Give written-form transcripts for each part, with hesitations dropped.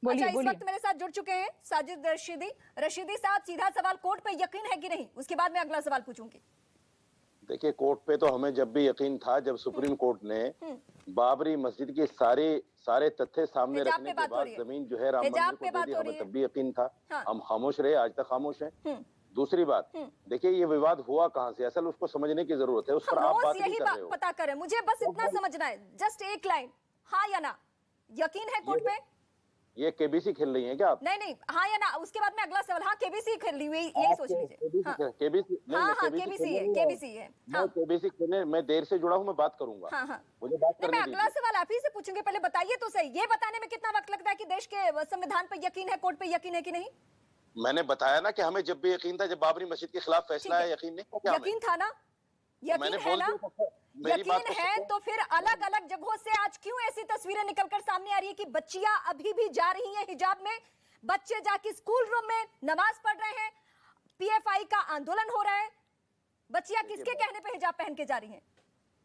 बोलिए अच्छा, इस बोलिए। वक्त मेरे साथ जुड़ चुके हैं साजिद रशीदी। रशीदी साहब, सीधा सवाल, कोर्ट पे यकीन है कि नहीं, उसके बाद मैं अगला सवाल पूछूंगी। देखिए, कोर्ट पे तो हमें जब भी यकीन था, जब सुप्रीम कोर्ट ने बाबरी मस्जिद के सारे तथ्य सामने हिजाब रखने पे के बात हो बाद रही है, जमीन जो है राम मंदिर हिजाब को पे दे बात दी, हो हमें रही है। तब भी यकीन था। हाँ। हम खामोश रहे, आज तक खामोश हैं। दूसरी बात, देखिए ये विवाद हुआ कहां से, असल उसको समझने की जरूरत है, उस पर हम आप रोज बात नहीं यही कर रहे हो। पता करें, मुझे बस इतना समझना है, जस्ट एक लाइन, हाँ या ना, यकीन है कोर्ट पे? ये केबीसी खेल रही है क्या आप? नहीं नहीं, हाँ या ना, उसके बाद में अगला सवाल। हाँ, केबीसी खेल रही हुई, यही सोच लीजिए। हाँ केबीसी नहीं, हाँ मैं हाँ, केबीसी केबीसी खेलने है, नहीं आया। केबीसी है। हाँ मैं केबीसी खेलने, मैं देर से जुड़ा हूं, मैं बात करूंगा। हाँ हाँ, मुझे बात नहीं, मैं करने अगला दीजिए। सवाल आप ही से पूछूंगी, पहले बताइए तो सही, ये बताने में कितना वक्त लगता है कि देश के संविधान पे यकीन है, कोर्ट पे यकीन है कि नहीं? मैंने बताया ना कि हमें जब भी यकीन था, जब बाबरी मस्जिद के खिलाफ फैसला है, यकीन नहीं था क्या हमें? यकीन था ना, यकीन मैंने है बोल ना? दिया था, मेरी बात यकीन तो है सुनो। तो फिर अलग अलग जगहों से आज क्यों ऐसी तस्वीरें निकलकर सामने आ रही है कि बच्चियां अभी भी जा रही हैं हिजाब में, बच्चे जाके स्कूल रूम में नमाज पढ़ रहे हैं, पीएफआई का आंदोलन हो रहा है, बच्चियां किसके कहने पे हिजाब पहन के जा रही हैं?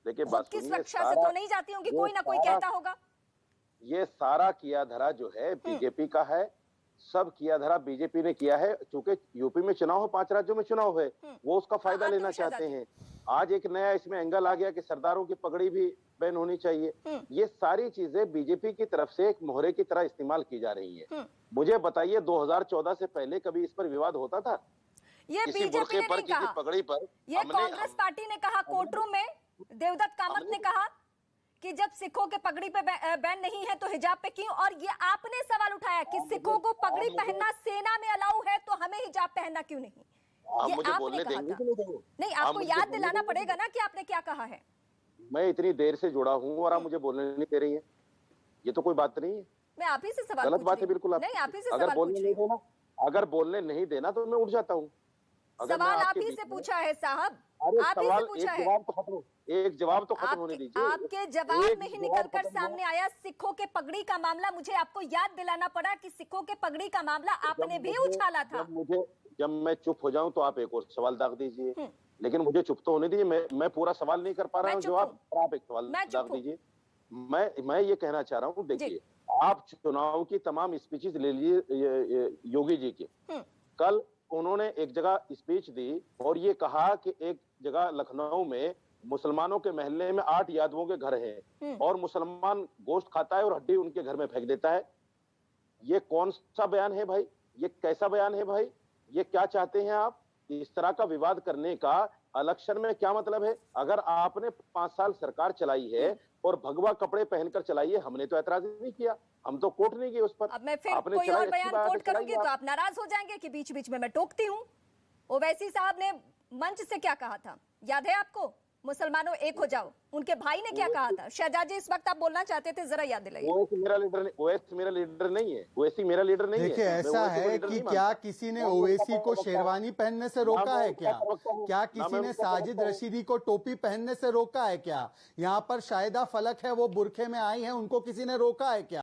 देखिए, खुद बात की सुनिए, सुरक्षा से तो नहीं जाती होंगी, कोई ना कोई कहता होगा। ये सारा किया धरा जो है बीजेपी का है, सब किया धरा बीजेपी ने किया है। चूंकि यूपी में चुनाव हो, 5 राज्यों में चुनाव है, वो उसका फायदा लेना चाहते हैं। आज एक नया इसमें एंगल आ गया कि सरदारों की पगड़ी भी बैन होनी चाहिए। ये सारी चीजें बीजेपी की तरफ से एक मोहरे की तरह इस्तेमाल की जा रही है। मुझे बताइए, 2014 से पहले कभी इस पर विवाद होता था? ये किसी बीजेपी बुरके ने पर, नहीं किसी कहा, पगड़ी पर? ये कांग्रेस पार्टी ने कहा कोर्टरूम में। देवदत्त कामत ने कहा कि जब सिखों के पगड़ी पे बैन नहीं है तो हिजाब पे क्यों? और ये आपने सवाल उठाया कि सिखों को पगड़ी पहनना सेना में अलाउ है तो हमें हिजाब पहनना क्यों नहीं? ये मुझे आपने बोलने कहा देंगे था। कि नहीं देंगे? नहीं, आपको याद दिलाना पड़ेगा ना कि आपने क्या कहा है। मैं इतनी देर से जुड़ा हूं और आप मुझे बोलने नहीं दे रही है, ये तो कोई बात नहीं है। मैं आप ही से सवाल गलत पूछ बात रही है हूं। बिल्कुल। आप नहीं, आप ही से अगर सवाल बोलने पूछ नहीं रही हूं। देना, अगर बोलने नहीं देना तो मैं उठ जाता हूँ। सवाल आप ही से पूछा है साहब, अरे आप ही से सवाल, पूछा एक है। जवाब तो खत्म, एक जवाब तो खत्म होने दीजिए। आपके जवाब एक में ही जवाब निकलकर खत्म सामने आया सिखों के पगड़ी का मामला। मुझे आपको याद दिलाना पड़ा कि सिखों के पगड़ी का मामला आपने भी उछाला था। जब मैं चुप हो जाऊं तो आप एक और सवाल दाग दीजिए, लेकिन मुझे चुप तो होने दीजिए। मैं पूरा सवाल नहीं कर पा रहा हूं जवाब, आप एक सवाल दाग दीजिए। मैं ये कहना चाह रहा हूं, देखिए, आप चुनाव की तमाम स्पीचेस ले लीजिए योगी जी की। कल उन्होंने एक जगह स्पीच दी और ये कहा कि एक जगह लखनऊ में मुसलमानों के मोहल्ले में 8 यादवों के घर हैं और मुसलमान गोश्त खाता है और हड्डी उनके घर में फेंक देता है। ये कौन सा बयान है भाई? ये कैसा बयान है भाई? ये क्या चाहते हैं आप? इस तरह का विवाद करने का इलेक्शन में क्या मतलब है? अगर आपने 5 साल सरकार चलाई है और भगवा कपड़े पहनकर चलाई है, हमने तो ऐतराज नहीं किया, हम तो कोर्ट नहीं गए उस पर। अब मैं फिर कोई और बयान कोट करूंगी तो आप नाराज हो जाएंगे कि बीच बीच में मैं टोकती हूँ। ओवैसी साहब ने मंच से क्या कहा था, याद है आपको? मुसलमानों एक हो जाओ। उनके भाई ने क्या कहा था? शहजाद जी, इस वक्त आप बोलना चाहते थे, जरा याद दिलाइए। ओवैसी मेरा लीडर नहीं, ओवैसी मेरा लीडर नहीं है, ओवैसी मेरा लीडर नहीं है। देखिए, ऐसा है कि क्या किसी ने ओवैसी को शेरवानी पहनने से रोका है क्या? क्या किसी ने साजिद रशीदी को टोपी पहनने से रोका है क्या? यहाँ पर शाहिदा फलक है, वो बुरखे में आई है, उनको किसी ने रोका है क्या?